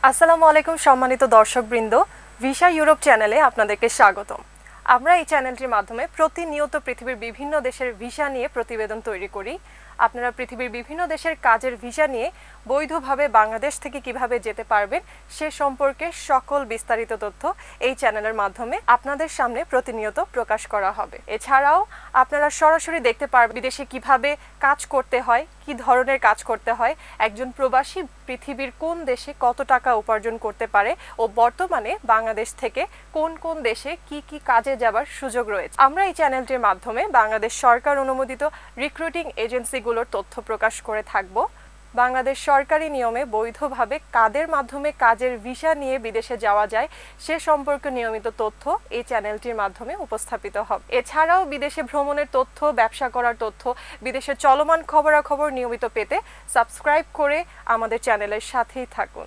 আসসালামু আলাইকুম সম্মানিত দর্শকবৃন্দ, ভিসা ইউরোপ চ্যানেলে আপনাদেরকে স্বাগতম। আমরা এই চ্যানেলটির মাধ্যমে প্রতিনিয়ত পৃথিবীর বিভিন্ন দেশের ভিসা নিয়ে প্রতিবেদন তৈরি করি। আপনারা পৃথিবীর বিভিন্ন দেশের কাজের ভিসা নিয়ে বৈধভাবে বাংলাদেশ থেকে কিভাবে যেতে পারবেন সে সম্পর্কে সকল বিস্তারিত তথ্য এই চ্যানেলের মাধ্যমে আপনাদের সামনে প্রতিনিয়ত প্রকাশ করা হবে। এছাড়াও আপনারা সরাসরি দেখতে পারবেন বিদেশে কিভাবে কাজ করতে হয়, কি ধরনের কাজ করতে হয়, একজন প্রবাসী পৃথিবীর কোন দেশে কত টাকা উপার্জন করতে পারে ও বর্তমানে বাংলাদেশ থেকে কোন কোন দেশে কি কি কাজে যাবার সুযোগ রয়েছে। আমরা এই চ্যানেলটির মাধ্যমে বাংলাদেশ সরকার অনুমোদিত রিক্রুটিং এজেন্সিগুলোর তথ্য প্রকাশ করে থাকব। বাংলাদেশ সরকারি নিয়মে বৈধভাবে কাদের মাধ্যমে কাজের ভিসা নিয়ে বিদেশে যাওয়া যায় সে সম্পর্কে নিয়মিত তথ্য এই চ্যানেলটির মাধ্যমে উপস্থাপিত হবে। এছাড়াও বিদেশে ভ্রমণের তথ্য, ব্যবসা করার তথ্য, বিদেশের চলমান খবরাখবর নিয়মিত পেতে সাবস্ক্রাইব করে আমাদের চ্যানেলের সাথেই থাকুন।